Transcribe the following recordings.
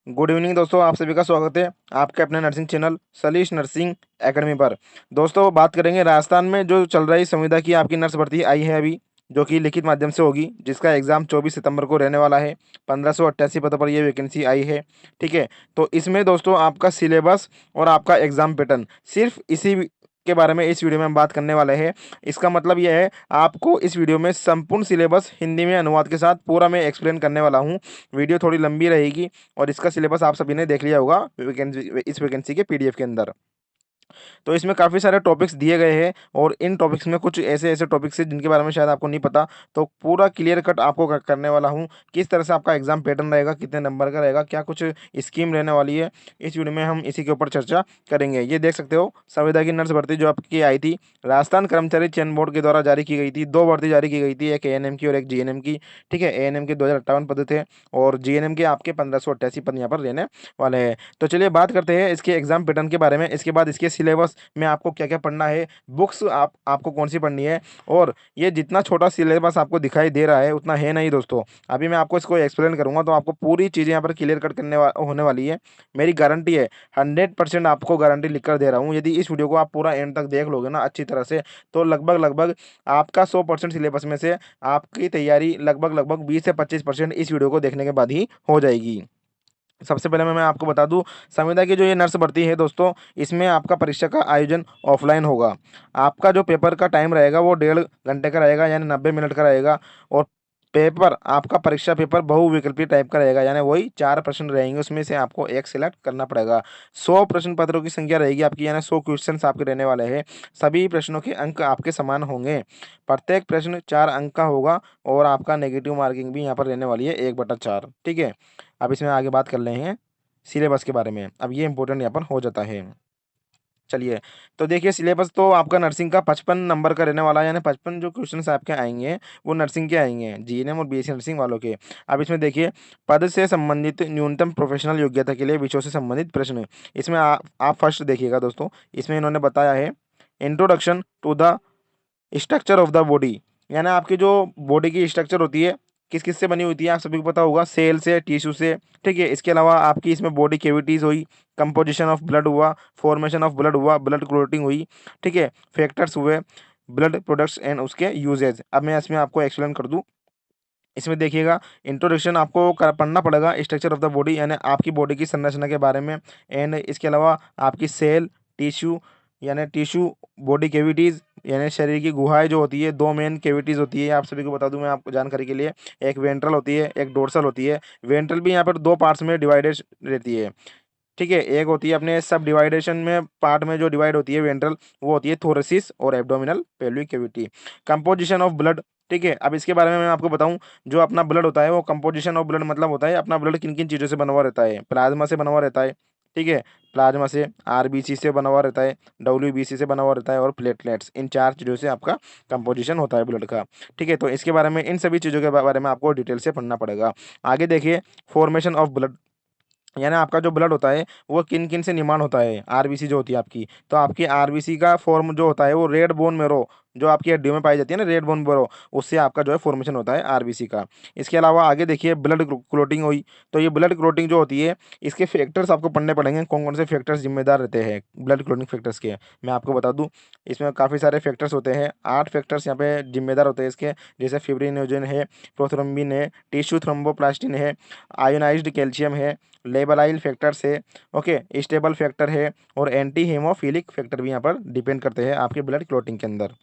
Good evening दोस्तों, आप सभी का स्वागत है आपके अपने nursing channel Salish nursing academy पर। दोस्तों बात करेंगे राजस्थान में जो चल रही संविदा की आपकी नर्स भर्ती आई है अभी, जो कि लिखित माध्यम से होगी, जिसका एग्जाम 24 सितंबर को रहने वाला है। 1588 पदों पर यह वैकेंसी आई है। ठीक है, तो इसमें दोस्तों आपका सिलेबस और आपका एग्जाम पैटर्न सिर्फ इसी के बारे में इस वीडियो में हम बात करने वाले हैं। इसका मतलब यह है, आपको इस वीडियो में संपूर्ण सिलेबस हिंदी में अनुवाद के साथ पूरा मैं एक्सप्लेन करने वाला हूँ। वीडियो थोड़ी लंबी रहेगी और इसका सिलेबस आप सभी ने देख लिया होगा इस वैकेंसी के पीडीएफ के अंदर। तो इसमें काफ़ी सारे टॉपिक्स दिए गए हैं और इन टॉपिक्स में कुछ ऐसे ऐसे टॉपिक्स हैं जिनके बारे में शायद आपको नहीं पता। तो पूरा क्लियर कट आपको करने वाला हूँ, किस तरह से आपका एग्जाम पैटर्न रहेगा, कितने नंबर का रहेगा, क्या कुछ स्कीम रहने वाली है। इस वीडियो में हम इसी के ऊपर चर्चा करेंगे। ये देख सकते हो, संविदा की नर्स भर्ती जो आपकी आई थी, राजस्थान कर्मचारी चयन बोर्ड के द्वारा जारी की गई थी। दो भर्ती जारी की गई थी, एक एएनएम की और एक जीएनएम की। ठीक है, एएनएम के 2058 पद थे और जीएनएम के आपके 1588 पद यहाँ पर रहने वाले हैं। तो चलिए बात करते हैं इसके एग्जाम पैटर्न के बारे में, इसके बाद इसके सिलेबस में आपको क्या क्या पढ़ना है, बुक्स आपको कौन सी पढ़नी है। और ये जितना छोटा सिलेबस आपको दिखाई दे रहा है उतना है नहीं दोस्तों। अभी मैं आपको इसको एक्सप्लेन करूंगा तो आपको पूरी चीज़ें यहाँ पर क्लियर कट होने वाली है। मेरी गारंटी है, 100% आपको गारंटी लिख कर दे रहा हूँ। यदि इस वीडियो को आप पूरा एंड तक देख लोगे ना अच्छी तरह से, तो लगभग लगभग आपका 100% सिलेबस में से आपकी तैयारी लगभग लगभग 20 से 25% इस वीडियो को देखने के बाद ही हो जाएगी। सबसे पहले मैं आपको बता दूं, संविदा की जो ये नर्स भर्ती है दोस्तों, इसमें आपका परीक्षा का आयोजन ऑफलाइन होगा। आपका जो पेपर का टाइम रहेगा वो 1.5 घंटे का रहेगा, यानी 90 मिनट का रहेगा। और पेपर आपका परीक्षा पेपर बहुविकल्पीय टाइप का रहेगा, यानी वही 4 प्रश्न रहेंगे, उसमें से आपको एक सिलेक्ट करना पड़ेगा। 100 प्रश्न पत्रों की संख्या रहेगी आपकी, यानी 100 क्वेश्चन आपके रहने वाले हैं। सभी प्रश्नों के अंक आपके समान होंगे। प्रत्येक प्रश्न 4 अंक का होगा और आपका नेगेटिव मार्किंग भी यहाँ पर रहने वाली है 1/4। ठीक है, अब इसमें आगे बात कर रहे हैं सिलेबस के बारे में। अब ये इंपॉर्टेंट यहाँ पर हो जाता है। चलिए, तो देखिए सिलेबस तो आपका नर्सिंग का 55 नंबर का रहने वाला है, यानी 55 जो क्वेश्चन आपके आएंगे वो नर्सिंग के आएंगे, जीएनएम और बीएससी नर्सिंग वालों के। अब इसमें देखिए, पद से संबंधित न्यूनतम प्रोफेशनल योग्यता के लिए विषयों से संबंधित प्रश्न। इसमें आप फर्स्ट देखिएगा दोस्तों, इसमें इन्होंने बताया है introduction to the structure of the body, यानी आपकी जो बॉडी की स्ट्रक्चर होती है किस किस से बनी होती है आप सभी को पता होगा, सेल से, टिश्यू से। ठीक है, इसके अलावा आपकी इसमें बॉडी कैविटीज हुई, कंपोजिशन ऑफ ब्लड हुआ, फॉर्मेशन ऑफ ब्लड हुआ, ब्लड क्लोटिंग हुई। ठीक है, फैक्टर्स हुए, ब्लड प्रोडक्ट्स एंड उसके यूजेज। अब मैं इसमें आपको एक्सप्लेन कर दूं। इसमें देखिएगा, इंट्रोडक्शन आपको पढ़ना पड़ेगा स्ट्रक्चर ऑफ द बॉडी, यानी आपकी बॉडी की संरचना के बारे में। एंड इसके अलावा आपकी सेल, टिश्यू, यानी टिश्यू, बॉडी कैविटीज, यानी शरीर की गुहाएं जो होती है, दो मेन कैविटीज होती है, आप सभी को बता दूं मैं आपको जानकारी के लिए। एक वेंट्रल होती है, एक डोर्सल होती है। वेंट्रल भी यहाँ पर दो पार्ट्स में डिवाइडेड रहती है। ठीक है, एक होती है अपने सब डिवाइडेशन में पार्ट में जो डिवाइड होती है वेंट्रल, वो होती है थोरेसिस और abdominal pelvic cavity. Composition of blood. ठीक है, अब इसके बारे में मैं आपको बताऊं, जो अपना ब्लड होता है वो कंपोजिशन ऑफ ब्लड मतलब होता है अपना ब्लड किन किन चीज़ों से बना हुआ रहता है। प्लाज्मा से बना हुआ रहता है। ठीक है, प्लाज्मा से, आरबीसी से बना हुआ रहता है, डब्ल्यूबीसी से बना हुआ रहता है और प्लेटलेट्स, इन 4 चीज़ों से आपका कंपोजिशन होता है ब्लड का। ठीक है, तो इसके बारे में, इन सभी चीज़ों के बारे में आपको डिटेल से पढ़ना पड़ेगा। आगे देखिए, फॉर्मेशन ऑफ ब्लड, यानी आपका जो ब्लड होता है वो किन किन से निर्माण होता है। आरबीसी जो होती है आपकी, तो आपकी आरबीसी का फॉर्म जो होता है वो रेड बोन मेरो, जो आपकी हड्डियों में पाई जाती है ना, रेड बोन मेरो, उससे आपका जो है फॉर्मेशन होता है आरबीसी का। इसके अलावा आगे देखिए, ब्लड क्लोटिंग हुई। तो ये ब्लड क्लोटिंग जो होती है, इसके फैक्टर्स आपको पढ़ने पड़ेंगे, कौन कौन से फैक्टर्स जिम्मेदार रहते हैं ब्लड क्लोटिंग फैक्टर्स के। मैं आपको बता दूं, इसमें काफ़ी सारे फैक्टर्स होते हैं, 8 फैक्टर्स यहाँ पे जिम्मेदार होते हैं इसके। जैसे फिब्रिनोजन है, प्रोथ्रोम्बिन है, टिश्यू थ्रोम्बोप्लास्टिन है, आयोनाइज्ड कैल्शियम है, लेबलाइल फैक्टर्स है, ओके, स्टेबल फैक्टर है, और एंटी हेमोफिलिक फैक्टर भी यहाँ पर डिपेंड करते हैं आपके ब्लड क्लोटिंग के अंदर।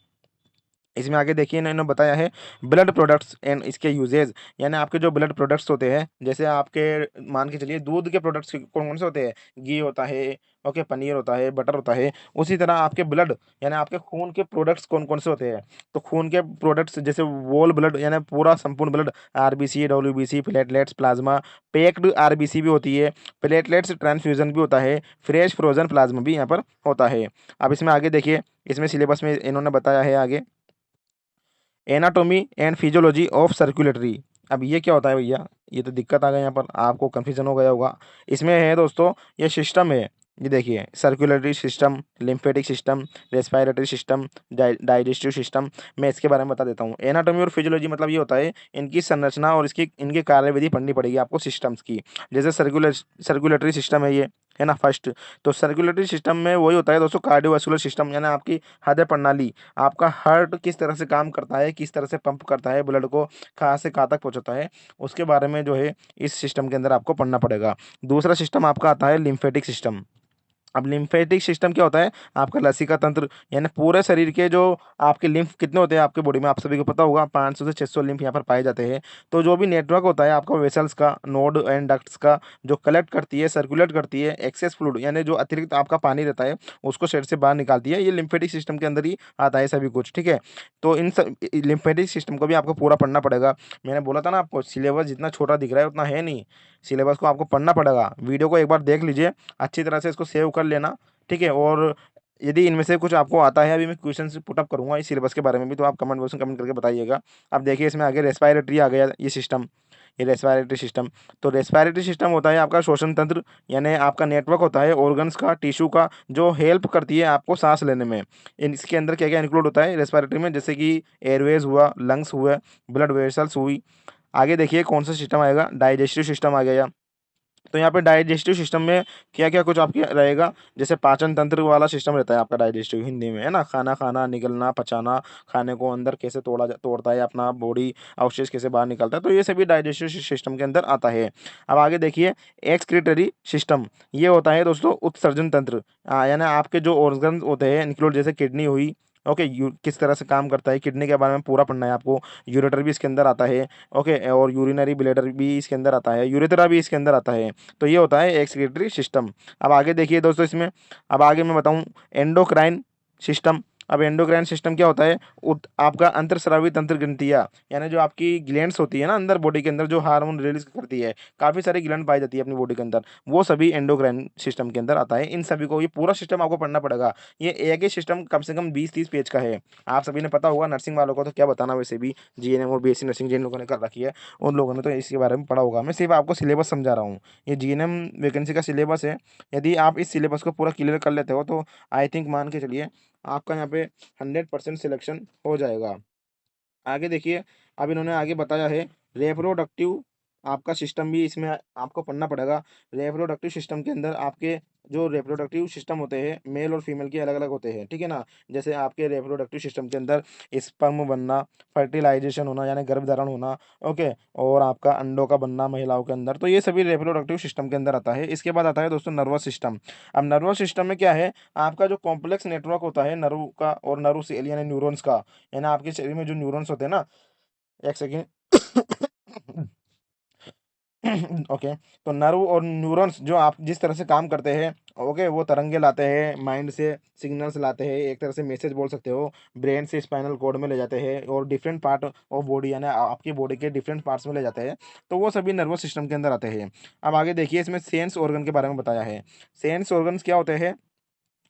इसमें आगे देखिए, इन्होंने बताया है ब्लड प्रोडक्ट्स एंड इसके यूजेज, यानी आपके जो ब्लड प्रोडक्ट्स होते हैं, जैसे आपके मान के चलिए दूध के प्रोडक्ट्स कौन कौन से होते हैं, घी होता है, ओके, पनीर होता है, बटर होता है। उसी तरह आपके ब्लड, यानी आपके खून के प्रोडक्ट्स कौन कौन से होते हैं। तो खून के प्रोडक्ट्स जैसे वोल ब्लड, यानी पूरा संपूर्ण blood, RBC, WBC, platelets, plasma, packed RBC भी होती है, प्लेटलेट्स ट्रांसफ्यूजन भी होता है, फ्रेश फ्रोजन प्लाज्मा भी यहाँ पर होता है। अब इसमें आगे देखिए, इसमें सिलेबस में इन्होंने बताया है आगे, anatomy and physiology of circulatory. अब ये क्या होता है भैया, ये तो दिक्कत आ गई, यहाँ पर आपको कन्फ्यूजन हो गया होगा। इसमें है दोस्तों, ये सिस्टम है ये देखिए, circulatory system, lymphatic system, respiratory system, digestive system. मैं इसके बारे में बता देता हूँ। एनाटॉमी और फिजियोलॉजी मतलब ये होता है इनकी संरचना और इसकी इनकी कार्यविधि पढ़नी पड़ेगी आपको सिस्टम्स की। जैसे सर्कुलेटरी सिस्टम है ये, है ना फर्स्ट। तो सर्कुलेटरी सिस्टम में वही होता है दोस्तों, कार्डियोवास्कुलर सिस्टम यानी आपकी हृदय प्रणाली, आपका हार्ट किस तरह से काम करता है, किस तरह से पंप करता है ब्लड को, कहाँ से कहाँ तक पहुँचाता है, उसके बारे में जो है इस सिस्टम के अंदर आपको पढ़ना पड़ेगा। दूसरा सिस्टम आपका आता है लिम्फेटिक सिस्टम। अब लिम्फेटिक सिस्टम क्या होता है, आपका लसीका तंत्र, यानी पूरे शरीर के जो आपके लिम्फ कितने होते हैं आपके बॉडी में, आप सभी को पता होगा 500 से 600 लिम्फ यहाँ पर पाए जाते हैं। तो जो भी नेटवर्क होता है आपका वेसल्स का, नोड एंड डक्ट्स का, जो कलेक्ट करती है, सर्कुलेट करती है, एक्सेस फ्लूइड यानी जो अतिरिक्त आपका पानी रहता है उसको शरीर से बाहर निकालती है, ये लिम्फेटिक सिस्टम के अंदर ही आता है सभी कुछ, ठीक है। तो इन सब लिम्फेटिक सिस्टम को भी आपको पूरा पढ़ना पड़ेगा। मैंने बोला था ना आपको, सिलेबस जितना छोटा दिख रहा है उतना है नहीं। सिलेबस को आपको पढ़ना पड़ेगा। वीडियो को एक बार देख लीजिए, अच्छी तरह से इसको सेव कर लेना, ठीक है। और यदि इनमें से कुछ आपको आता है, अभी मैं क्वेश्चन पुट अप करूंगा इस सिलेबस के बारे में भी, तो आप कमेंट बॉक्स में कमेंट करके बताइएगा। अब देखिए इसमें आगे रेस्पिरेटरी आ गया ये सिस्टम, ये रेस्पिरेटरी सिस्टम। तो रेस्पिरेटरी सिस्टम होता है आपका श्वसन तंत्र, यानी आपका नेटवर्क होता है ऑर्गन्स का, टिश्यू का, जो हेल्प करती है आपको सांस लेने में। इसके अंदर क्या क्या इंक्लूड होता है रेस्पिरेटरी में, जैसे कि एयरवेज हुआ, लंग्स हुआ, ब्लड वेसल्स हुई। आगे देखिए कौन सा सिस्टम आएगा, डाइजेस्टिव सिस्टम आ गया। तो यहाँ पे डाइजेस्टिव सिस्टम में क्या क्या कुछ आपके रहेगा, जैसे पाचन तंत्र वाला सिस्टम रहता है आपका डाइजेस्टिव, हिंदी में है ना, खाना खाना, निगलना, पचाना, खाने को अंदर कैसे तोड़ता है अपना बॉडी, अवशेष कैसे बाहर निकलता है, तो ये सभी डाइजेस्टिव सिस्टम के अंदर आता है। अब आगे देखिए एक्सक्रीटरी सिस्टम, ये होता है दोस्तों उत्सर्जन तंत्र। यानी आपके जो ऑर्गन होते हैं इंक्लूड, जैसे किडनी हुई, ओके, किस तरह से काम करता है किडनी के बारे में पूरा पढ़ना है आपको। यूरेटर भी इसके अंदर आता है, ओके, और यूरिनरी ब्लैडर भी इसके अंदर आता है, यूरेथ्रा भी इसके अंदर आता है। तो ये होता है एक्सक्रीटरी सिस्टम। अब आगे देखिए दोस्तों इसमें, अब आगे मैं बताऊं एंडोक्राइन सिस्टम। अब एंडोक्राइन सिस्टम क्या होता है, आपका अंतर्स्रावी तंत्र ग्रंथियां, यानी जो आपकी ग्लैंड्स होती है ना अंदर बॉडी के अंदर, जो हार्मोन रिलीज करती है, काफी सारी ग्लैंड पाई जाती है अपनी बॉडी के अंदर, वो सभी एंडोक्राइन सिस्टम के अंदर आता है। इन सभी को, ये पूरा सिस्टम आपको पढ़ना पड़ेगा। ये एक ही सिस्टम कम से कम 20-30 पेज का है। आप सभी ने पता होगा, नर्सिंग वालों को तो क्या बताना, वैसे भी जीएनएम और बीएससी नर्सिंग जिन लोगों ने कर रखी है उन लोगों ने तो इसके बारे में पढ़ा होगा। मैं सिर्फ आपको सिलेबस समझा रहा हूँ। ये जीएनएम वैकेंसी का सिलेबस है। यदि आप इस सिलेबस को पूरा क्लियर कर लेते हो तो आई थिंक मान के चलिए आपका यहाँ पे 100% सिलेक्शन हो जाएगा। आगे देखिए, अब इन्होंने आगे बताया है रिप्रोडक्टिव आपका सिस्टम भी इसमें आपको पढ़ना पड़ेगा। रिप्रोडक्टिव सिस्टम के अंदर आपके जो रिप्रोडक्टिव सिस्टम होते हैं मेल और फीमेल के अलग अलग होते हैं, ठीक है ना। जैसे आपके रिप्रोडक्टिव सिस्टम के अंदर स्पर्म बनना, फर्टिलाइजेशन होना यानी गर्भधारण होना, ओके, और आपका अंडों का बनना महिलाओं के अंदर, तो ये सभी रिप्रोडक्टिव सिस्टम के अंदर आता है। इसके बाद आता है दोस्तों नर्वस सिस्टम। अब नर्वस सिस्टम में क्या है, आपका जो कॉम्प्लेक्स नेटवर्क होता है नर्व का और नर्व सेल यानी न्यूरॉन्स का, यानी आपके शरीर में जो न्यूरॉन्स होते हैं ना, एक सेकेंड ओके, तो नर्व और न्यूरॉन्स जो आप जिस तरह से काम करते हैं, ओके, वो तरंगे लाते हैं माइंड से, सिग्नल्स लाते हैं, एक तरह से मैसेज बोल सकते हो, ब्रेन से स्पाइनल कॉर्ड में ले जाते हैं और डिफरेंट पार्ट ऑफ बॉडी यानी आपकी बॉडी के डिफरेंट पार्ट्स में ले जाते हैं। तो वो सभी नर्वस सिस्टम के अंदर आते हैं। अब आगे देखिए इसमें सेंस ऑर्गन के बारे में बताया है। सेंस ऑर्गन्स क्या होते हैं,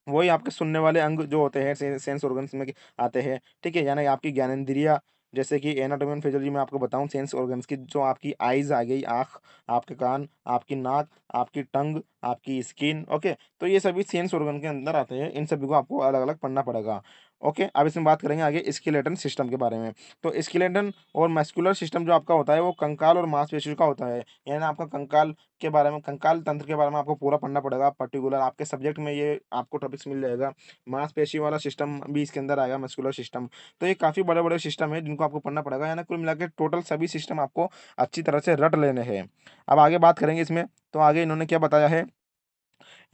वही आपके सुनने वाले अंग जो होते हैं सेंस ऑर्गन्स में आते हैं, ठीक है, यानी आपकी ज्ञानेंद्रिया, जैसे कि एनाटॉमी एंड फिजियोलॉजी में आपको बताऊं सेंस ऑर्गन्स की, जो आपकी आईज आ गई, आँख, आपके कान, आपकी नाक, आपकी टंग, आपकी स्किन, ओके, तो ये सभी सेंस ऑर्गन के अंदर आते हैं। इन सभी को आपको अलग अलग पढ़ना पड़ेगा। ओके, अब इसमें बात करेंगे आगे स्केलेटन सिस्टम के बारे में। तो स्केलेटन और मस्कुलर सिस्टम जो आपका होता है वो कंकाल और मांसपेशियों का होता है, यानी आपका कंकाल के बारे में, कंकाल तंत्र के बारे में आपको पूरा पढ़ना पड़ेगा। पर्टिकुलर आपके सब्जेक्ट में ये आपको टॉपिक्स मिल जाएगा। मांसपेशी वाला सिस्टम भी इसके अंदर आएगा, मस्कुलर सिस्टम। तो ये काफ़ी बड़े बड़े सिस्टम है जिनको आपको पढ़ना पड़ेगा, यानी कुल मिला के टोटल सभी सिस्टम आपको अच्छी तरह से रट लेने हैं। अब आगे बात करेंगे इसमें, तो आगे इन्होंने क्या बताया है,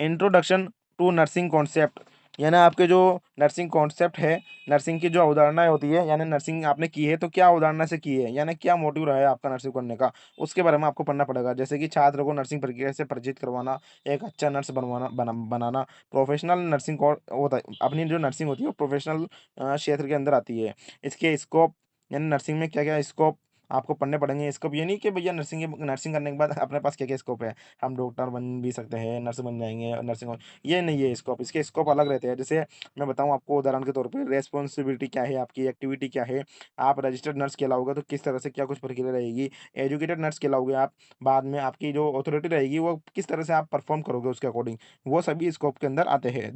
इंट्रोडक्शन टू नर्सिंग कॉन्सेप्ट, यानी आपके जो नर्सिंग कॉन्सेप्ट है, नर्सिंग की जो अवधारणाएं होती है, यानी नर्सिंग आपने की है तो क्या अवधारणा से की है, यानी क्या मोटिव रहा है आपका नर्सिंग करने का, उसके बारे में आपको पढ़ना पड़ेगा। जैसे कि छात्र को नर्सिंग प्रक्रिया से परिचित करवाना, एक अच्छा नर्स बनाना, प्रोफेशनल नर्सिंग होता है, अपनी जो नर्सिंग होती है वो प्रोफेशनल क्षेत्र के अंदर आती है। इसके स्कोप, यानी नर्सिंग में क्या क्या स्कोप आपको पढ़ने पड़ेंगे स्कोप। ये नहीं कि भैया नर्सिंग करने के बाद अपने पास क्या क्या स्कोप है, हम डॉक्टर बन भी सकते हैं, नर्स बन जाएंगे, नर्सिंग, ये नहीं है स्कोप। इसके स्कोप अलग रहते हैं। जैसे मैं बताऊं आपको उदाहरण के तौर पे, रेस्पॉन्सिबिलिटी क्या है आपकी, एक्टिविटी क्या है, आप रजिस्टर्ड नर्स कहलाओगे तो किस तरह से क्या कुछ प्रक्रिया रहेगी, एजुकेटेड नर्स कहलाओगे आप, बाद में आपकी जो अथॉरिटी रहेगी वो किस तरह से आप परफॉर्म करोगे उसके अकॉर्डिंग, वो सभी स्कोप के अंदर आते हैं।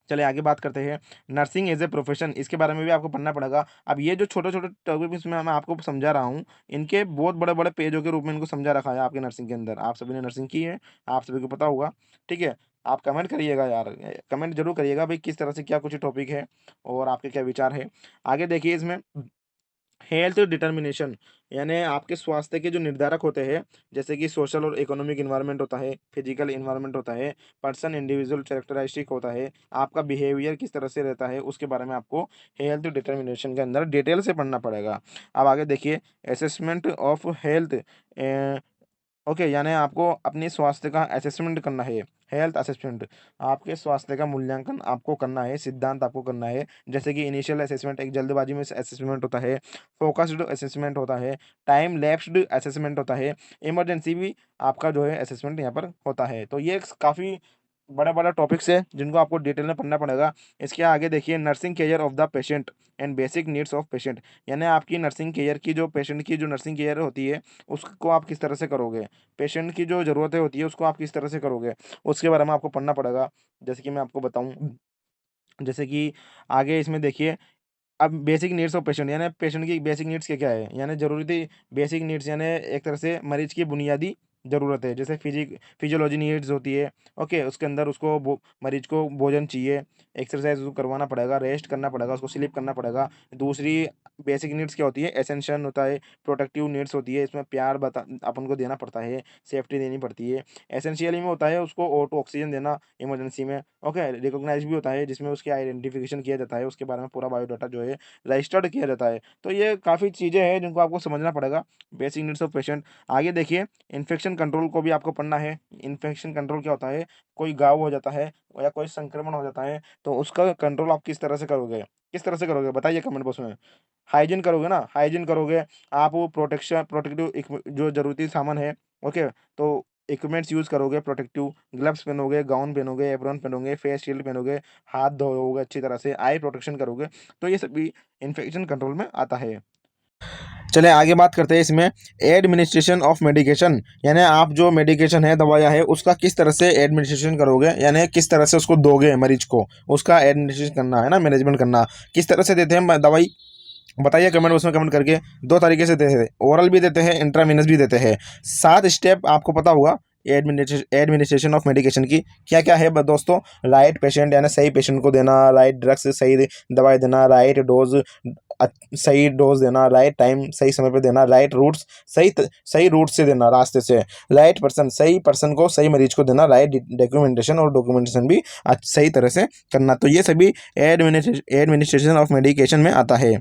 चलिए आगे बात करते हैं नर्सिंग एज ए प्रोफेशन, इसके बारे में भी आपको पढ़ना पड़ेगा। अब ये जो छोटे छोटे टॉपिक्स में मैं आपको समझा रहा हूँ, इनके बहुत बड़े बड़े पेजों के रूप में इनको समझा रखा है आपके नर्सिंग के अंदर। आप सभी ने नर्सिंग की है, आप सभी को पता होगा। ठीक है, आप कमेंट करिएगा यार, कमेंट जरूर करिएगा भाई किस तरह से क्या कुछ टॉपिक है और आपके क्या विचार है। आगे देखिए इसमें हेल्थ डिटर्मिनेशन, यानी आपके स्वास्थ्य के जो निर्धारक होते हैं, जैसे कि सोशल और इकोनॉमिक इन्वायरमेंट होता है, फिजिकल इन्वायरमेंट होता है, पर्सन इंडिविजुअल कैरेक्टरिस्टिक होता है, आपका बिहेवियर किस तरह से रहता है, उसके बारे में आपको हेल्थ डिटर्मिनेशन के अंदर डिटेल से पढ़ना पड़ेगा। अब आगे देखिए असेसमेंट ऑफ हेल्थ, ओके, यानी आपको अपनी स्वास्थ्य का असेसमेंट करना है, हेल्थ असेसमेंट, आपके स्वास्थ्य का मूल्यांकन आपको करना है, सिद्धांत आपको करना है। जैसे कि इनिशियल असेसमेंट एक जल्दबाजी में असेसमेंट होता है, फोकस्ड असेसमेंट होता है, टाइम लैप्स्ड असेसमेंट होता है, इमरजेंसी भी आपका जो है असेसमेंट यहाँ पर होता है। तो ये काफ़ी बड़ा बड़ा टॉपिक्स है जिनको आपको डिटेल में पढ़ना पड़ेगा। इसके आगे देखिए nursing care of the patient and basic needs of patient, यानी आपकी नर्सिंग केयर की जो पेशेंट की जो नर्सिंग केयर होती है उसको आप किस तरह से करोगे, पेशेंट की जो ज़रूरतें होती है उसको आप किस तरह से करोगे, उसके बारे में आपको पढ़ना पड़ेगा। जैसे कि मैं आपको बताऊं, जैसे कि आगे इसमें देखिए, अब बेसिक नीड्स ऑफ पेशेंट, यानी पेशेंट की बेसिक नीड्स क्या क्या है, यानी ज़रूरती बेसिक नीड्स, यानी एक तरह से मरीज की बुनियादी ज़रूरत है। जैसे फिजियोलॉजी नीड्स होती है, ओके, उसके अंदर उसको मरीज को भोजन चाहिए, एक्सरसाइज उसको करवाना पड़ेगा, रेस्ट करना पड़ेगा, उसको स्लीप करना पड़ेगा। दूसरी बेसिक नीड्स क्या होती है, एसेंशियल होता है, प्रोटेक्टिव नीड्स होती है, इसमें प्यार बता अपन को देना पड़ता है, सेफ्टी देनी पड़ती है। एसेंशियल में होता है उसको ऑटो ऑक्सीजन देना इमरजेंसी में, ओके। रिकॉग्नाइज भी होता है जिसमें उसकी आइडेंटिफिकेशन किया जाता है, उसके बारे में पूरा बायोडाटा जो है रजिस्टर्ड किया जाता है। तो ये काफ़ी चीज़ें हैं जिनको आपको समझना पड़ेगा, बेसिक नीड्स ऑफ पेशेंट। आगे देखिए इन्फेक्शन कंट्रोल को भी आपको पढ़ना है। इन्फेक्शन कंट्रोल क्या होता है, कोई घाव हो जाता है या कोई संक्रमण हो जाता है तो उसका कंट्रोल आप किस तरह से करोगे, किस तरह से करोगे बताइए कमेंट बॉक्स में। हाइजीन करोगे ना, हाइजीन करोगे आप, वो प्रोटेक्शन प्रोटेक्टिव जो ज़रूरी सामान है, ओके, तो इक्विपमेंट्स यूज़ करोगे, प्रोटेक्टिव ग्लव्स पहनोगे, गाउन पहनोगे, एप्रॉन पहनोगे, फेस शील्ड पहनोगे, हाथ धोओगे अच्छी तरह से, आई प्रोटेक्शन करोगे। तो ये सभी इन्फेक्शन कंट्रोल में आता है। चलिए आगे बात करते हैं इसमें एडमिनिस्ट्रेशन ऑफ मेडिकेशन, यानी आप जो मेडिकेशन है, दवाइयाँ है, उसका किस तरह से एडमिनिस्ट्रेशन करोगे, यानी किस तरह से उसको दोगे मरीज को, उसका एडमिनिस्ट्रेशन करना है ना, मैनेजमेंट करना। किस तरह से देते हैं दवाई, बताइए कमेंट बॉक्स में कमेंट करके। दो तरीके से देते हैं, ओरल भी देते हैं, इंट्रावीनस भी देते हैं। 7 स्टेप आपको पता होगा एडमिनिस्ट्रेशन ऑफ मेडिकेशन की क्या क्या है दोस्तों। राइट पेशेंट, यानी सही पेशेंट को देना, राइट ड्रग्स, सही दवाई देना, राइट डोज, सही डोज देना, राइट टाइम, सही समय पे देना, राइट रूट्स, सही रूट से देना, रास्ते से, राइट पर्सन, सही पर्सन को, सही मरीज को देना, राइट डॉक्यूमेंटेशन, और डॉक्यूमेंटेशन भी सही तरह से करना। तो ये सभी एडमिनिस्ट्रेशन ऑफ मेडिकेशन में आता है।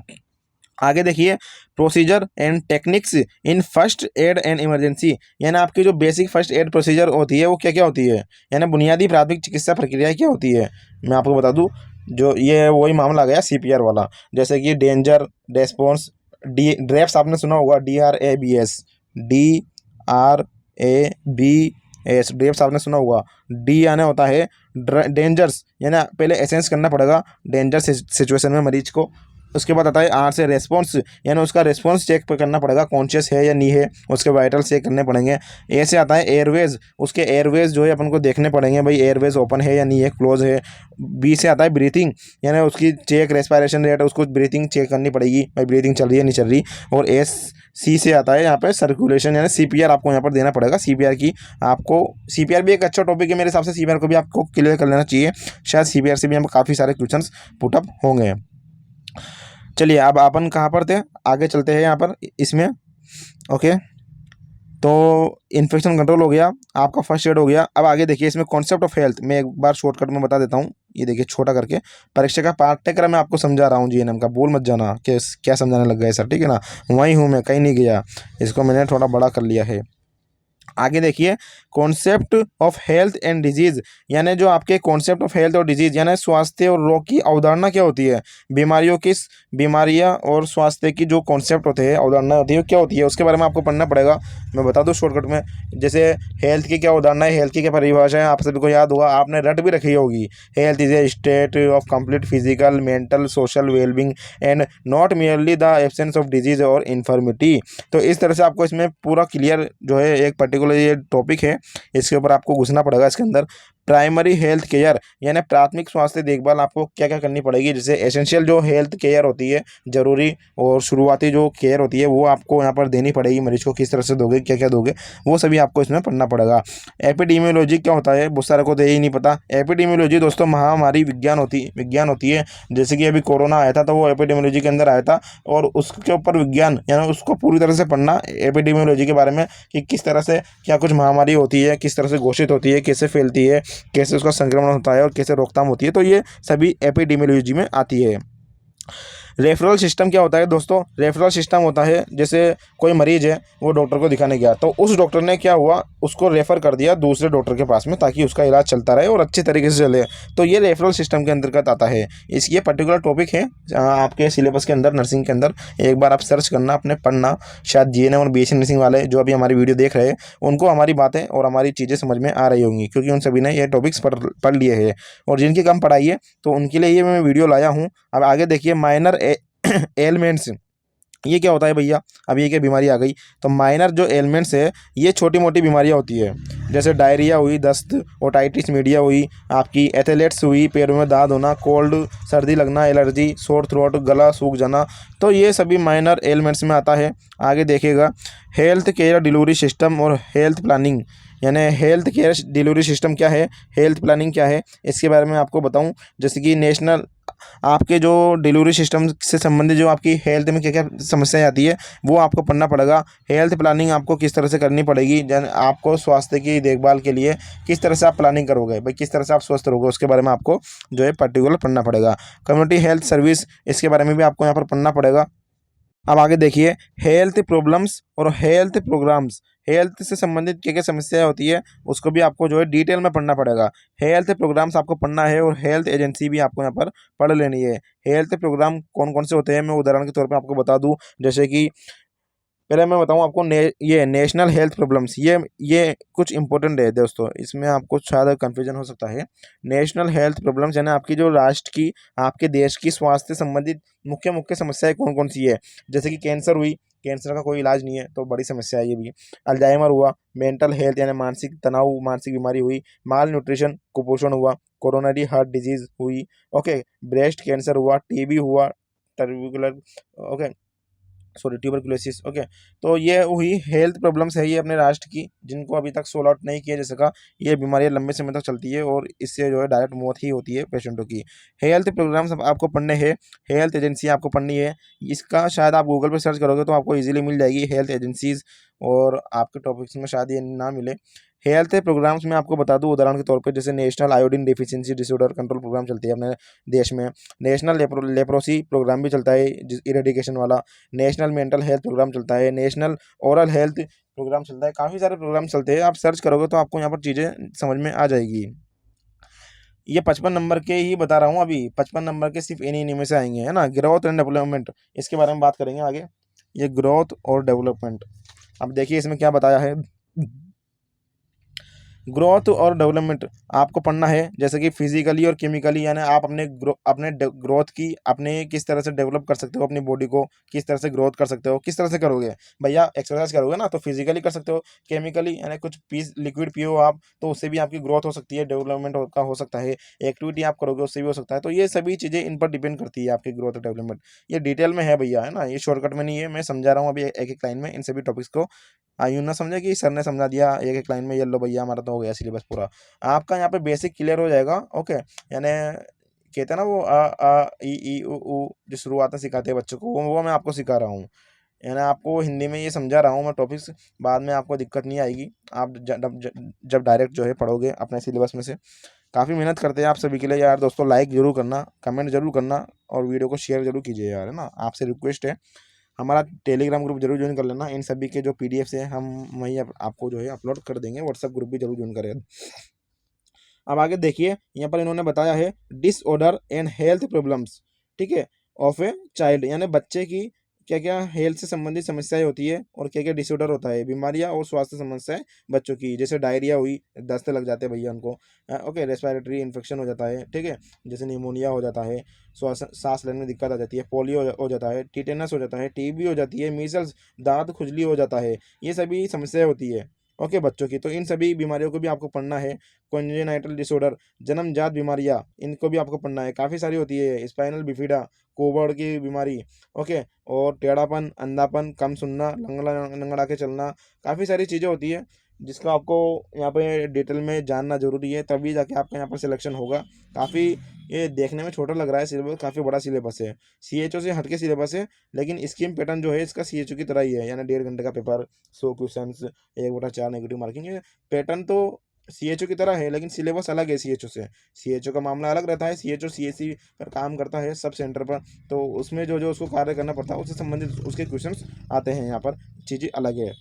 आगे देखिए procedure and techniques in first aid and emergency, यानी आपकी जो बेसिक फर्स्ट एड प्रोसीजर होती है वो क्या क्या होती है, यानी बुनियादी प्राथमिक चिकित्सा प्रक्रिया क्या होती है। मैं आपको बता दूं, जो ये वही मामला आ गया सीपीआर वाला। जैसे कि डेंजर रेस्पॉन्स, ड्रेप्स आपने सुना होगा, DRABS, DRABS, ड्रेप्स आपने सुना होगा। डी यानी होता है डेंजर्स, यानी पहले एसेंस करना पड़ेगा डेंजर सिचुएशन में मरीज को। उसके बाद आता है आर से रेस्पॉन्स, यानी उसका रेस्पॉन्स चेक करना पड़ेगा, कॉन्शियस है या नहीं है, उसके वाइटल चेक करने पड़ेंगे। ए से आता है एयरवेज, उसके एयरवेज जो है अपन को देखने पड़ेंगे, भाई एयरवेज ओपन है या नहीं है, क्लोज है। बी से आता है ब्रीथिंग, यानी उसकी चेक रेस्पिरेशन रेट, उसको ब्रीथिंग चेक करनी पड़ेगी, भाई ब्रीथिंग चल रही है नहीं चल रही। और एस सी से आता है यहाँ पे सर्कुलेशन, यानी सीपीआर आपको यहाँ पर देना पड़ेगा। सीपीआर की आपको, सीपीआर भी एक अच्छा टॉपिक है मेरे हिसाब से, सीपीआर को भी आपको क्लियर कर लेना चाहिए, शायद सीपीआर से भी हम काफ़ी सारे क्वेश्चन पुटअप होंगे। चलिए अब अपन कहाँ पर थे, आगे चलते हैं यहाँ पर इसमें, ओके। तो इन्फेक्शन कंट्रोल हो गया, आपका फर्स्ट एड हो गया। अब आगे देखिए इसमें कॉन्सेप्ट ऑफ हेल्थ, मैं एक बार शॉर्टकट में बता देता हूँ, ये देखिए छोटा करके, परीक्षा का पाठ्यक्रम मैं आपको समझा रहा हूँ जीएनएम का, भूल मत जाना कि क्या समझाने लग गया सर, ठीक है ना, वहीं हूँ मैं, कहीं नहीं गया, इसको मैंने थोड़ा बड़ा कर लिया है। आगे देखिए, concept of health and disease, यानी जो आपके कॉन्सेप्ट ऑफ हेल्थ और डिजीज यानी स्वास्थ्य और रोग की अवधारणा क्या होती है। बीमारियां और स्वास्थ्य की जो कॉन्सेप्ट होते हैं, अवधारणा होती है, वो क्या होती है, उसके बारे में आपको पढ़ना पड़ेगा। मैं बता दूं शॉर्टकट में। जैसे हेल्थ की क्या अवधारणा है, हेल्थ की क्या परिभाषा है, आप सभी को याद होगा, आपने रट भी रखी होगी। Health is a state of complete physical mental social wellbeing and not merely the absence of disease और इन्फर्मिटी। तो इस तरह से आपको इसमें पूरा क्लियर जो है एक पर्टिकुलर ये टॉपिक है, इसके ऊपर आपको घुसना पड़ेगा इसके अंदर। प्राइमरी हेल्थ केयर यानी प्राथमिक स्वास्थ्य देखभाल आपको क्या क्या करनी पड़ेगी। जैसे एसेंशियल जो हेल्थ केयर होती है, जरूरी और शुरुआती जो केयर होती है, वो आपको यहाँ पर देनी पड़ेगी। मरीज को किस तरह से दोगे, क्या क्या दोगे, वो सभी आपको इसमें पढ़ना पड़ेगा। एपिडेमियोलॉजी क्या होता है, बहुत सारे को तो यही नहीं पता। एपिडेमियोलॉजी दोस्तों महामारी विज्ञान होती है। जैसे कि अभी कोरोना आया था तो वो एपिडेमियोलॉजी के अंदर आया था, और उसके ऊपर विज्ञान यानी उसको पूरी तरह से पढ़ना एपिडेमियोलॉजी के बारे में, कि किस तरह से क्या कुछ महामारी होती है, किस तरह से घोषित होती है, कैसे फैलती है, कैसे उसका संक्रमण होता है और कैसे रोकथाम होती है। तो ये सभी एपिडेमियोलॉजी में आती है। रेफरल सिस्टम क्या होता है दोस्तों, रेफरल सिस्टम होता है जैसे कोई मरीज है, वो डॉक्टर को दिखाने गया, तो उस डॉक्टर ने क्या हुआ, उसको रेफर कर दिया दूसरे डॉक्टर के पास में, ताकि उसका इलाज चलता रहे और अच्छे तरीके से चले। तो ये रेफरल सिस्टम के अंतर्गत आता है। इस ये पर्टिकुलर टॉपिक है आपके सिलेबस के अंदर, नर्सिंग के अंदर। एक बार आप सर्च करना, अपने पढ़ना। शायद जीएनएम और बीएससी नर्सिंग वाले जो अभी हमारी वीडियो देख रहे हैं, उनको हमारी बातें और हमारी चीज़ें समझ में आ रही होंगी, क्योंकि उन सभी ने ये टॉपिक्स पढ़ लिए हैं। और जिनकी कम पढ़ाई है, तो उनके लिए ये मैं वीडियो लाया हूँ। अब आगे देखिए, माइनर एलिमेंट्स, ये क्या होता है भैया। अब ये क्या बीमारी आ गई, तो माइनर जो एलिमेंट्स है, ये छोटी मोटी बीमारियां होती है। जैसे डायरिया हुई, दस्त, ओटाइटिस मीडिया हुई, आपकी एथेलेट्स हुई, पैरों में दाद होना, कोल्ड, सर्दी लगना, एलर्जी, सोर थ्रोट, गला सूख जाना। तो ये सभी माइनर एलिमेंट्स में आता है। आगे देखिएगा, हेल्थ केयर डिलीवरी सिस्टम और हेल्थ प्लानिंग, यानी हेल्थ केयर डिलीवरी सिस्टम क्या है, हेल्थ प्लानिंग क्या है, इसके बारे में आपको बताऊं। जैसे कि नेशनल, आपके जो डिलीवरी सिस्टम से संबंधित जो आपकी हेल्थ में क्या क्या समस्याएं आती है, वो आपको पढ़ना पड़ेगा। हेल्थ प्लानिंग आपको किस तरह से करनी पड़ेगी, जन आपको स्वास्थ्य की देखभाल के लिए किस तरह से आप प्लानिंग करोगे भाई, किस तरह से आप स्वस्थ रहोगे, उसके बारे में आपको जो है पर्टिकुलर पढ़ना पड़ेगा। कम्युनिटी हेल्थ सर्विस, इसके बारे में भी आपको यहाँ पर पढ़ना पड़ेगा। अब आगे देखिए, हेल्थ प्रॉब्लम्स और हेल्थ प्रोग्राम्स, हेल्थ से संबंधित क्या क्या समस्याएं होती है, उसको भी आपको जो है डिटेल में पढ़ना पड़ेगा। हेल्थ प्रोग्राम्स आपको पढ़ना है, और हेल्थ एजेंसी भी आपको यहाँ पर पढ़ लेनी है। हेल्थ प्रोग्राम कौन कौन से होते हैं, मैं उदाहरण के तौर पे आपको बता दूं। जैसे कि पहले मैं बताऊं आपको, ये नेशनल हेल्थ प्रॉब्लम्स, ये कुछ इंपॉर्टेंट है दोस्तों, इसमें आपको शायद कंफ्यूजन हो सकता है। नेशनल हेल्थ प्रॉब्लम्स यानी आपकी जो राष्ट्र की, आपके देश की स्वास्थ्य संबंधित मुख्य मुख्य समस्याएं कौन कौन सी है। जैसे कि कैंसर हुई, कैंसर का कोई इलाज नहीं है, तो बड़ी समस्या है ये भी। अल्जाइमर हुआ, मेंटल हेल्थ यानी मानसिक तनाव, मानसिक बीमारी हुई। माल न्यूट्रिशन, कुपोषण हुआ। कोरोनरी हार्ट डिजीज हुई। ओके, ब्रेस्ट कैंसर हुआ, टीबी हुआ, टर्विकुलर, ओके, सॉरी, ट्यूबरकुलोसिस। ओके, तो ये हुई हेल्थ प्रॉब्लम्स है, ये अपने राष्ट्र की, जिनको अभी तक सोल्व आउट नहीं किया जा सका। ये बीमारियां लंबे समय तक चलती है, और इससे जो है डायरेक्ट मौत ही होती है पेशेंटों की। हेल्थ प्रोग्राम्स आपको पढ़ने हैं, हेल्थ एजेंसी आपको पढ़नी है। इसका शायद आप गूगल पर सर्च करोगे तो आपको इजीली मिल जाएगी हेल्थ एजेंसीज, और आपके टॉपिक्स में शायद ये ना मिले। हेल्थ प्रोग्राम्स में आपको बता दूं उदाहरण के तौर पे, जैसे national iodine deficiency disorder control programme चलती है अपने देश में। नेशनल लेप्रोसी प्रोग्राम भी चलता है, इरेडिकेशन वाला। नेशनल मेंटल हेल्थ प्रोग्राम चलता है, नेशनल ओरल हेल्थ प्रोग्राम चलता है। काफ़ी सारे प्रोग्राम चलते हैं, आप सर्च करोगे तो आपको यहाँ पर चीज़ें समझ में आ जाएगी। ये 55 नंबर के ही बता रहा हूँ, अभी 55 नंबर के सिर्फ इन्हीं में से आएंगे, है ना। ग्रोथ एंड डेवलपमेंट, इसके बारे में बात करेंगे आगे। ये ग्रोथ और डेवलपमेंट, अब देखिए इसमें क्या बताया है। ग्रोथ और डेवलपमेंट आपको पढ़ना है, जैसे कि फिजिकली और केमिकली, यानी आप अपने ग्रोथ की, अपने किस तरह से डेवलप कर सकते हो अपनी बॉडी को, किस तरह से ग्रोथ कर सकते हो, किस तरह से करोगे भैया। एक्सरसाइज करोगे ना, तो फिजिकली कर सकते हो। केमिकली यानी कुछ पीस लिक्विड पियो आप, तो उससे भी आपकी ग्रोथ हो सकती है, डेवलपमेंट का हो सकता है। एक्टिविटी आप करोगे, उससे भी हो सकता है। तो ये सभी चीज़ें इन पर डिपेंड करती है आपकी ग्रोथ और डेवलपमेंट। ये डिटेल में है भैया, है ना, ये शॉर्टकट में नहीं है, मैं समझा रहा हूँ अभी एक एक लाइन में इन सभी टॉपिक्स को। यूँ ना समझे कि सर ने समझा दिया एक एक लाइन में, ये लो भैया हमारा तो हो गया सिलेबस पूरा। आपका यहाँ पे बेसिक क्लियर हो जाएगा। ओके, यानी कहते हैं ना वो ई उ ऊ, जो शुरुआत में सिखाते हैं बच्चों को, वो मैं आपको सिखा रहा हूँ। यानी आपको हिंदी में ये समझा रहा हूँ मैं टॉपिक्स, बाद में आपको दिक्कत नहीं आएगी। आप जब डायरेक्ट जो है पढ़ोगे अपने सिलेबस में से। काफ़ी मेहनत करते हैं आप सभी के लिए यार दोस्तों, लाइक जरूर करना, कमेंट जरूर करना, और वीडियो को शेयर जरूर कीजिए यार, है ना, आपसे रिक्वेस्ट है। हमारा टेलीग्राम ग्रुप जरूर ज्वाइन कर लेना। इन सभी के जो पीडीएफ है हम वहीं आपको जो है अपलोड कर देंगे। व्हाट्सएप ग्रुप भी जरूर ज्वाइन करें। अब आगे देखिए, यहाँ पर इन्होंने बताया है डिसऑर्डर एंड हेल्थ प्रॉब्लम्स, ठीक है, ऑफ ए चाइल्ड, यानी बच्चे की क्या क्या हेल्थ से संबंधित समस्याएं होती है और क्या क्या डिसऑर्डर होता है, बीमारियां और स्वास्थ्य समस्याएं बच्चों की, जैसे डायरिया हुई, दस्त लग जाते हैं भैया उनको, ओके, रेस्पिरेटरी इन्फेक्शन हो जाता है, ठीक है, जैसे निमोनिया हो जाता है, सांस लेने में दिक्कत आ जाती है, पोलियो हो जाता है, टिटेनस हो जाता है, टीबी हो जाती है, मीजल्स, दांत खुजली हो जाता है, ये सभी समस्याएं होती है ओके बच्चों की। तो इन सभी बीमारियों को भी आपको पढ़ना है। कॉन्जेनाइटल डिसऑर्डर, जन्मजात बीमारियां, इनको भी आपको पढ़ना है, काफ़ी सारी होती है, स्पाइनल बिफिडा, कोबड़ की बीमारी, ओके, और टेढ़ापन, अंधापन, कम सुनना, लंगड़ा लंगड़ा के चलना, काफ़ी सारी चीज़ें होती है जिसका आपको यहाँ पे डिटेल में जानना जरूरी है, तभी जाके आपका यहाँ पर सिलेक्शन होगा। काफ़ी ये देखने में छोटा लग रहा है सिलेबस, काफ़ी बड़ा सिलेबस है, सीएचओ से हटके सिलेबस है, लेकिन स्कीम पैटर्न जो है इसका सीएचओ की तरह ही है, यानी 1.5 घंटे का पेपर, 100 क्वेश्चन, 1/4 नेगेटिव मार्किंग है। पैटर्न तो सीएचओ की तरह है, लेकिन सिलेबस अलग है सीएचओ से। सीएचओ का मामला अलग रहता है, सीएचओ सीएससी पर काम करता है सब सेंटर पर, तो उसमें जो जो उसको कार्य करना पड़ता है उससे संबंधित उसके क्वेश्चंस आते हैं, यहाँ पर चीज़ें अलग है।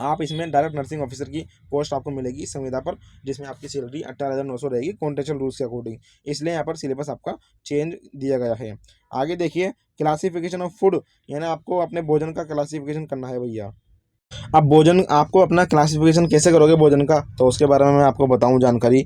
आप इसमें डायरेक्ट नर्सिंग ऑफिसर की पोस्ट आपको मिलेगी संविदा पर, जिसमें आपकी सैलरी 18,900 रहेगी कॉन्ट्रेक्चुअल रूल्स के अकॉर्डिंग, इसलिए यहाँ पर सिलेबस आपका चेंज दिया गया है। आगे देखिए, क्लासिफिकेशन ऑफ फूड, यानी आपको अपने भोजन का क्लासिफिकेशन करना है भैया। अब भोजन आपको अपना क्लासिफिकेशन कैसे करोगे भोजन का, तो उसके बारे में मैं आपको बताऊं जानकारी।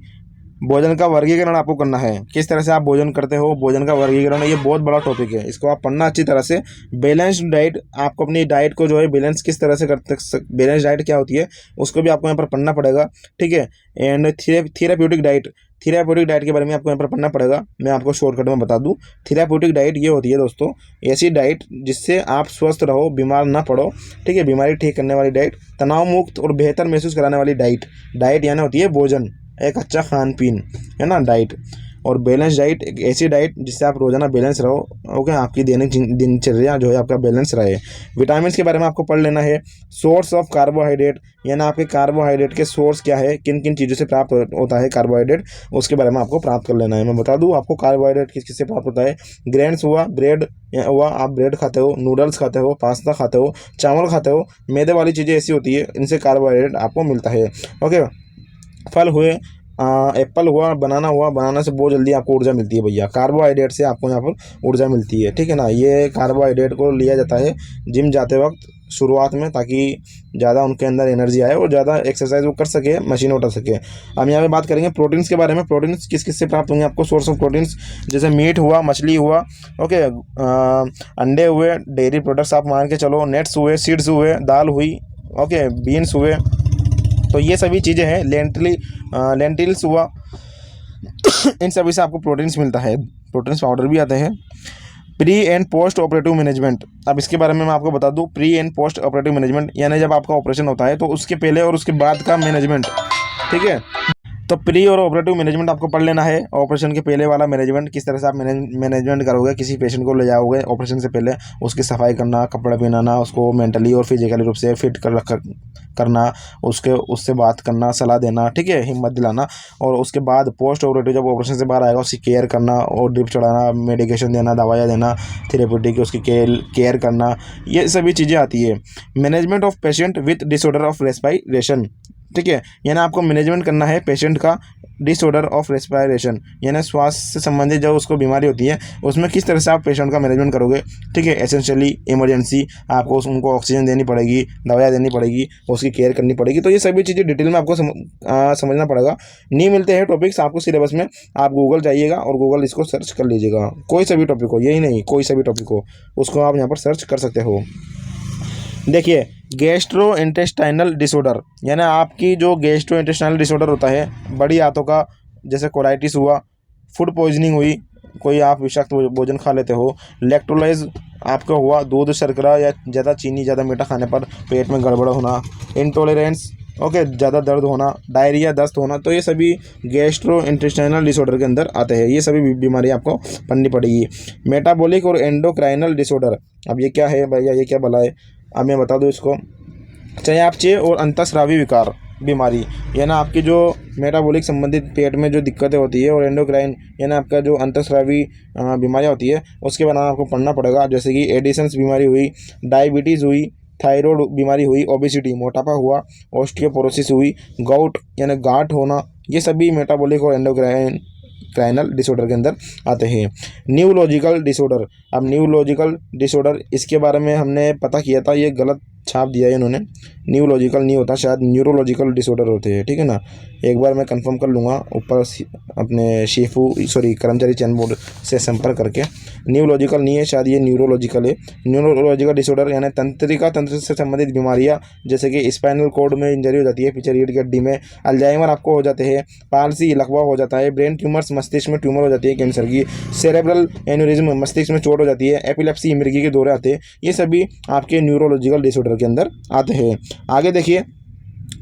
भोजन का वर्गीकरण आपको करना है, किस तरह से आप भोजन करते हो, भोजन का वर्गीकरण, ये बहुत बड़ा टॉपिक है, इसको आप पढ़ना अच्छी तरह से। बैलेंस्ड डाइट, आपको अपनी डाइट को जो है बैलेंस किस तरह से करते, बैलेंस डाइट क्या होती है उसको भी आपको यहाँ पर पढ़ना पड़ेगा, ठीक है। And therapeutic diet, therapeutic diet के बारे में आपको यहाँ पर पढ़ना पड़ेगा। मैं आपको शॉर्टकट में बता दूं, थेराप्यूटिक डाइट ये होती है दोस्तों, ऐसी डाइट जिससे आप स्वस्थ रहो, बीमार ना पड़ो, ठीक है, बीमारी ठीक करने वाली डाइट, तनाव मुक्त और बेहतर महसूस कराने वाली डाइट। डाइट यानी होती है भोजन, एक अच्छा खान पीन, है ना, डाइट। और बैलेंस डाइट एक ऐसी डाइट जिससे आप रोजाना बैलेंस रहो, ओके, आपकी दैनिक दिनचर्या जो है आपका बैलेंस रहे। विटामिन के बारे में आपको पढ़ लेना है। सोर्स ऑफ कार्बोहाइड्रेट, यानी आपके कार्बोहाइड्रेट के सोर्स क्या है, किन किन चीज़ों से प्राप्त होता है कार्बोहाइड्रेट, उसके बारे में आपको प्राप्त कर लेना है। मैं बता दूँ आपको कार्बोहाइड्रेट किस किस से प्राप्त होता है। ग्रेन्स हुआ, ब्रेड हुआ, आप ब्रेड खाते हो, नूडल्स खाते हो, पास्ता खाते हो, चावल खाते हो, मैदे वाली चीज़ें ऐसी होती है, इनसे कार्बोहाइड्रेट आपको मिलता है, ओके। फल हुए, एप्पल हुआ, बनाना हुआ, बनाना से बहुत जल्दी आपको ऊर्जा मिलती है भैया, कार्बोहाइड्रेट से आपको यहाँ पर ऊर्जा मिलती है, ठीक है ना। ये कार्बोहाइड्रेट को लिया जाता है जिम जाते वक्त शुरुआत में, ताकि ज़्यादा उनके अंदर एनर्जी आए और ज़्यादा एक्सरसाइज वो कर सके, मशीन उठा सके। अब यहाँ पे बात करेंगे प्रोटीन्स के बारे में। प्रोटीन्स किस किस से प्राप्त होंगे आपको, सोर्स ऑफ प्रोटीन्स, जैसे मीट हुआ, मछली हुआ, ओके, अंडे हुए, डेयरी प्रोडक्ट्स आप मान के चलो, नेट्स हुए, सीड्स हुए, दाल हुई, ओके, बीन्स हुए, तो ये सभी चीज़ें हैं। लेंटिल्स हुआ इन सभी से आपको प्रोटीन्स मिलता है। प्रोटीन्स पाउडर भी आते हैं। Pre and post operative management, अब इसके बारे में मैं आपको बता दूं, pre and post operative management यानी जब आपका ऑपरेशन होता है तो उसके पहले और उसके बाद का मैनेजमेंट, ठीक है। तो प्री और ऑपरेटिव मैनेजमेंट आपको पढ़ लेना है। ऑपरेशन के पहले वाला मैनेजमेंट, किस तरह से आप मैनेजमेंट करोगे, किसी पेशेंट को ले जाओगे ऑपरेशन से पहले, उसकी सफाई करना, कपड़े पहनाना, उसको मेंटली और फिजिकली रूप से फिट करना, उससे बात करना, सलाह देना, ठीक है, हिम्मत दिलाना। और उसके बाद पोस्ट ऑपरेटिव, जब ऑपरेशन से बाहर आएगा उसकी केयर करना और ड्रिप चढ़ाना, मेडिकेशन देना, दवाइयाँ देना, थेरेप्यूटिक उसकी केयर करना, ये सभी चीज़ें आती है। Management of patient with disorder of respiration, ठीक है, यानी आपको मैनेजमेंट करना है पेशेंट का डिसऑर्डर ऑफ रेस्पिरेशन, यानी श्वास से संबंधित जो उसको बीमारी होती है उसमें किस तरह से आप पेशेंट का मैनेजमेंट करोगे, ठीक है। एसेंशियली इमरजेंसी, आपको उनको ऑक्सीजन देनी पड़ेगी, दवाइयाँ देनी पड़ेगी, उसकी केयर करनी पड़ेगी। तो ये सभी चीज़ें डिटेल में आपको समझना पड़ेगा। नहीं मिलते हैं टॉपिक्स आपको सिलेबस में, आप गूगल जाइएगा और गूगल इसको सर्च कर लीजिएगा, कोई सा भी टॉपिक हो, यही नहीं कोई सा भी टॉपिक हो उसको आप यहाँ पर सर्च कर सकते हो। देखिए, गैस्ट्रो इंटेस्टाइनल डिसऑर्डर, यानी आपकी जो गैस्ट्रो इंटेस्टाइनल डिसऑर्डर होता है बड़ी आंतों का, जैसे कोलाइटिस हुआ, फूड पॉइजनिंग हुई, कोई आप विषाक्त भोजन खा लेते हो, इलेक्ट्रोलाइज आपका हुआ, दूध, शर्करा या ज़्यादा चीनी, ज़्यादा मीठा खाने पर पेट में गड़बड़ होना, इंटॉलरेंस, ओके, ज़्यादा दर्द होना, डायरिया, दस्त होना, तो ये सभी गैस्ट्रो इंटेस्टाइनल डिसऑर्डर के अंदर आते हैं। ये सभी बीमारी आपको पढ़नी पड़ेगी। मेटाबॉलिक और एंडोक्राइनल डिसऑर्डर, अब ये क्या है भैया, ये क्या भला है, अब मैं बता दूं इसको। चयापचय और अंतःस्रावी विकार, बीमारी, यानी आपकी जो मेटाबॉलिक संबंधित पेट में जो दिक्कतें होती है, और एंडोक्राइन यानी आपका जो अंतःस्रावी बीमारियाँ होती है उसके बारे में आपको पढ़ना पड़ेगा, जैसे कि एडिसन्स बीमारी हुई, डायबिटीज़ हुई, थायराइड बीमारी हुई, ओबेसिटी मोटापा हुआ, ऑस्टियोपोरोसिस हुई, गाउट यानी गांठ होना, ये सभी मेटाबॉलिक और एंडोक्राइन क्राइनल डिसऑर्डर के अंदर आते हैं। न्यूरोलॉजिकल डिसऑर्डर, अब न्यूरोलॉजिकल डिसऑर्डर इसके बारे में हमने पता किया था, ये गलत छाप दिया है इन्होंने, न्यूरोलॉजिकल नहीं होता, शायद न्यूरोलॉजिकल डिसऑर्डर होते हैं, ठीक है ना। एक बार मैं कंफर्म कर लूँगा ऊपर अपने कर्मचारी चयन बोर्ड से संपर्क करके। न्यूरोलॉजिकल नहीं है, शायद ये न्यूरोलॉजिकल है। न्यूरोलॉजिकल डिसऑर्डर यानी तंत्रिका तंत्र से संबंधित बीमारियाँ, जैसे कि स्पाइनल कॉर्ड में इंजरी हो जाती है, पीछे रीढ़ की हड्डी में, अल्जाइमर आपको हो जाते हैं, पालसी लकवा हो जाता है, ब्रेन ट्यूमर्स मस्तिष्क में ट्यूमर हो जाती है कैंसर की, सेरेब्रल एन्यूरिज्म मस्तिष्क में चोट हो जाती है, एपिलेप्सी मिर्गी के दौरे आते हैं, ये सभी आपके न्यूरोलॉजिकल डिसऑर्डर के अंदर आते हैं। आगे देखिए,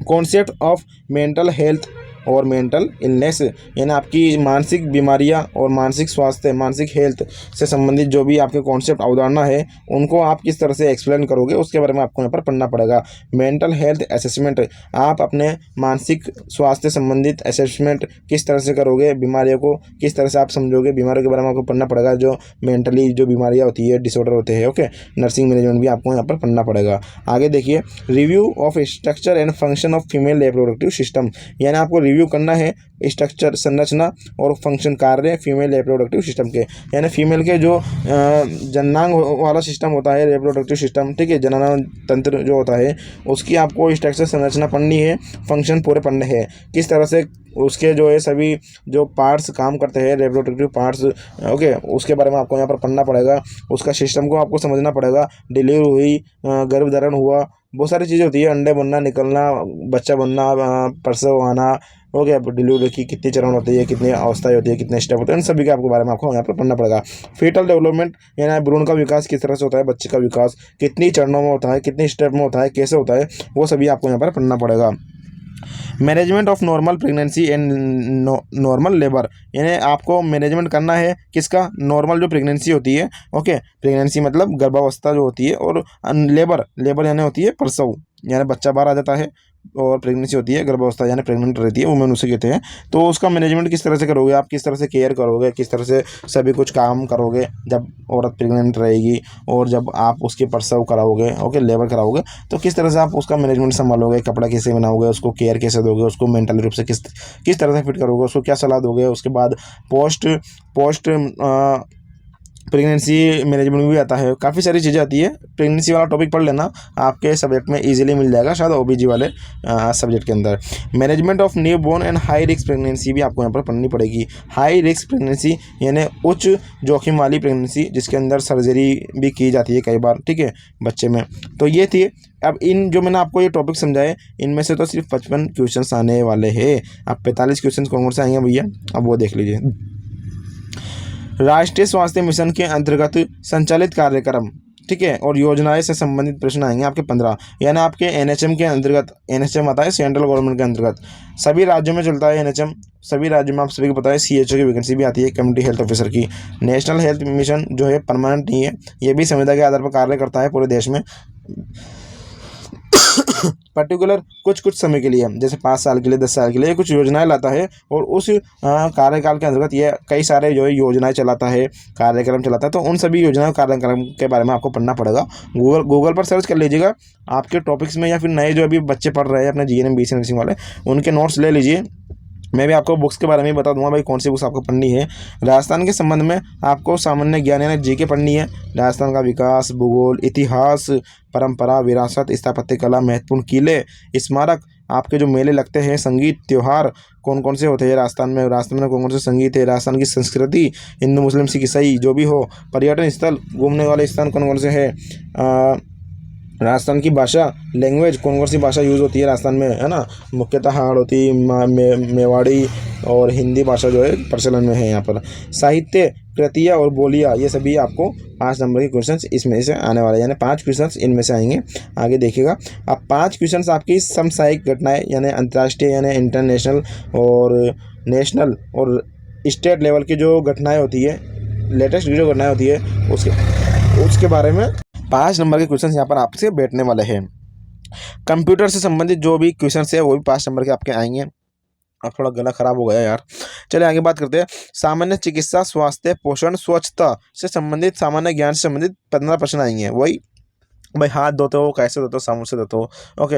कॉन्सेप्ट ऑफ मेंटल हेल्थ और मेंटल इलनेस, यानी आपकी मानसिक बीमारियां और मानसिक स्वास्थ्य, मानसिक हेल्थ से संबंधित जो भी आपके कॉन्सेप्ट अवधारणा है उनको आप किस तरह से एक्सप्लेन करोगे उसके बारे में आपको यहाँ पर पढ़ना पड़ेगा। मेंटल हेल्थ असेसमेंट, आप अपने मानसिक स्वास्थ्य संबंधित असेसमेंट किस तरह से करोगे, बीमारियों को किस तरह से आप समझोगे, बीमारियों के बारे में आपको पढ़ना पड़ेगा, जो मेंटली जो बीमारियाँ होती है, डिसऑर्डर होते हैं। ओके, नर्सिंग मैनेजमेंट भी आपको यहाँ पर पढ़ना पड़ेगा। आगे देखिए, review of structure and function of female reproductive system, यानी आपको रिव्यू करना है स्ट्रक्चर, संरचना और फंक्शन, कार्य फीमेल रिप्रोडक्टिव सिस्टम के, यानी फीमेल के जो जननांग वाला सिस्टम होता है, रिप्रोडक्टिव सिस्टम, ठीक है, जननांग तंत्र जो होता है उसकी आपको स्ट्रक्चर संरचना पढ़नी है, फंक्शन पूरे पढ़ने हैं, किस तरह से उसके जो है सभी जो पार्ट्स काम करते हैं, रिप्रोडक्टिव पार्ट्स। ओके, उसके बारे में आपको यहाँ पर पढ़ना पड़ेगा, उसका सिस्टम को आपको समझना पड़ेगा। डिलीवरी हुई, गर्भधारण हुआ, बहुत सारी चीज़ें होती है, अंडे बनना, निकलना, बच्चा बनना, प्रसव आना, हो गया, डिलीवरी की कितनी चरण होती है, कितनी अवस्थाएं होती है, कितने स्टेप होते हैं, इन सभी के आपके बारे में आपको यहाँ पर पढ़ना पड़ेगा। फीटल डेवलपमेंट, यानी भ्रूण का विकास किस तरह से होता है, बच्चे का विकास कितनी चरणों में होता है, कितनी स्टेप में होता है, कैसे होता है, वो सभी आपको यहाँ पर पढ़ना पड़ेगा। Management of normal pregnancy and normal labour, यानी आपको मैनेजमेंट करना है किसका, नॉर्मल जो प्रेगनेंसी होती है, ओके, प्रेगनेंसी मतलब गर्भावस्था जो होती है, और लेबर यानी होती है प्रसव, यानी बच्चा बाहर आ जाता है, और प्रेगनेंसी होती है गर्भावस्था यानी प्रेग्नेंट रहती है, वुमेन उसे कहते हैं। तो उसका मैनेजमेंट किस तरह से करोगे आप, किस तरह से केयर करोगे, किस तरह से सभी कुछ काम करोगे जब औरत प्रेग्नेंट रहेगी, और जब आप उसके प्रसव कराओगे, ओके, लेबर कराओगे, तो किस तरह से आप उसका मैनेजमेंट संभालोगे, कपड़ा कैसे बनाओगे, उसको केयर कैसे दोगे, उसको मेंटली रूप से किस तरह से फिट करोगे, उसको क्या सलाह दोगे। उसके बाद पोस्ट प्रेगनेंसी मैनेजमेंट भी आता है, काफ़ी सारी चीज़ें आती है। प्रेगनेंसी वाला टॉपिक पढ़ लेना, आपके सब्जेक्ट में इजीली मिल जाएगा, शायद ओबीजी वाले सब्जेक्ट के अंदर। Management of newborn and high risk pregnancy भी आपको यहाँ पर पढ़नी पड़ेगी। हाई रिस्क प्रेगनेंसी यानी उच्च जोखिम वाली प्रेगनेंसी, जिसके अंदर सर्जरी भी की जाती है कई बार, ठीक है, बच्चे में। तो ये थी, अब इन जो मैंने आपको ये टॉपिक समझाए, इनमें से तो सिर्फ 55 क्वेश्चन आने वाले हैं। अब 45 क्वेश्चन कौन से आएंगे भैया, अब वो देख लीजिए। राष्ट्रीय स्वास्थ्य मिशन के अंतर्गत संचालित कार्यक्रम, ठीक है, और योजनाएं से संबंधित प्रश्न आएंगे आपके 15, यानी आपके एनएचएम के अंतर्गत, एनएचएम आता है सेंट्रल गवर्नमेंट के अंतर्गत, सभी राज्यों में चलता है एनएचएम, सभी राज्यों में आप सभी को पता है सीएचओ की वैकेंसी भी आती है, कम्युनिटी हेल्थ ऑफिसर की। नेशनल हेल्थ मिशन जो है परमानेंट नहीं है, ये भी संविदा के आधार पर कार्य करता है पूरे देश में, पर्टिकुलर कुछ समय के लिए, जैसे 5 साल के लिए, 10 साल के लिए कुछ योजनाएं लाता है, और उस कार्यकाल के अंतर्गत ये कई सारे जो है योजनाएं चलाता है, कार्यक्रम चलाता है। तो उन सभी योजनाओं कार्यक्रम के बारे में आपको पढ़ना पड़ेगा। गूगल पर सर्च कर लीजिएगा आपके टॉपिक्स में, या फिर नए जो अभी बच्चे पढ़ रहे हैं अपने जीएनएम बीसी नर्सिंग वाले, उनके नोट्स ले लीजिए। मैं भी आपको बुक्स के बारे में बता दूंगा भाई, कौन सी बुक्स आपको पढ़नी है। राजस्थान के संबंध में आपको सामान्य ज्ञान यानी जीके पढ़नी है, राजस्थान का विकास, भूगोल, इतिहास, परंपरा, विरासत, स्थापत्य कला, महत्वपूर्ण किले, स्मारक, आपके जो मेले लगते हैं, संगीत, त्यौहार कौन कौन से होते हैं राजस्थान में कौन कौन से संगीत है, राजस्थान की संस्कृति, हिंदू मुस्लिम सिख ईसाई जो भी हो, पर्यटन स्थल, घूमने वाले स्थान कौन कौन से हैं, राजस्थान की भाषा, लैंग्वेज, कौन कौन सी भाषा यूज़ होती है राजस्थान में, है ना, मुख्यतः हाड़ौती, मेवाड़ी और हिंदी भाषा जो है प्रचलन में है यहाँ पर। साहित्य, कृतियाँ और बोलियाँ, ये सभी आपको 5 नंबर के क्वेश्चंस इसमें से आने वाले, यानी 5 क्वेश्चंस इनमें से आएंगे। आगे देखिएगा, अब 5 क्वेश्चंस आपकी समसामयिक घटनाएं, यानी अंतर्राष्ट्रीय यानी इंटरनेशनल और नेशनल और स्टेट लेवल की जो घटनाएँ होती है, लेटेस्ट जो घटनाएँ होती है उसके बारे में 5 नंबर के क्वेश्चन यहाँ पर आपसे बैठने वाले हैं। कंप्यूटर से संबंधित जो भी क्वेश्चन है वो भी 5 नंबर के आपके आएंगे। अब थोड़ा गला खराब हो गया यार। चलिए आगे बात करते हैं। सामान्य चिकित्सा, स्वास्थ्य, पोषण, स्वच्छता से संबंधित, सामान्य ज्ञान से संबंधित 15 प्रश्न आएंगे। वही भाई, हाथ धोते हो कैसे धोते हो, साबुन से धोते हो, ओके,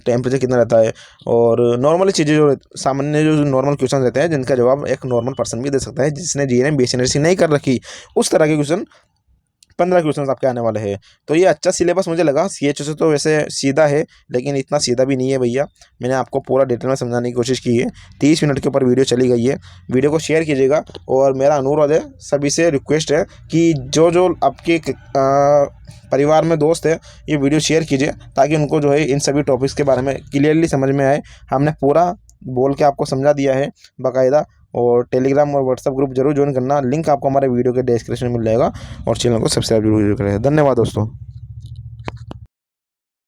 टेम्परेचर कितना रहता है, और नॉर्मली चीज़ें जो सामान्य जो नॉर्मल क्वेश्चन रहते हैं जिनका जवाब एक नॉर्मल पर्सन भी दे सकता है जिसने जीएनएम बीएससी नहीं कर रखी, उस तरह के क्वेश्चन 15 क्वेश्चन आपके आने वाले हैं। तो ये अच्छा सिलेबस मुझे लगा। सीएचओ से तो वैसे सीधा है, लेकिन इतना सीधा भी नहीं है भैया। मैंने आपको पूरा डिटेल में समझाने की कोशिश की है। 30 मिनट के ऊपर वीडियो चली गई है। वीडियो को शेयर कीजिएगा, और मेरा अनुरोध है, सभी से रिक्वेस्ट है कि जो जो आपके परिवार में दोस्त है, ये वीडियो शेयर कीजिए ताकि उनको जो है इन सभी टॉपिक्स के बारे में क्लियरली समझ में आए। हमने पूरा बोल के आपको समझा दिया है बाकायदा। और टेलीग्राम और व्हाट्सएप ग्रुप जरूर ज्वाइन करना, लिंक आपको हमारे वीडियो के डिस्क्रिप्शन में मिल जाएगा। और चैनल को सब्सक्राइब जरूर करें। धन्यवाद दोस्तों।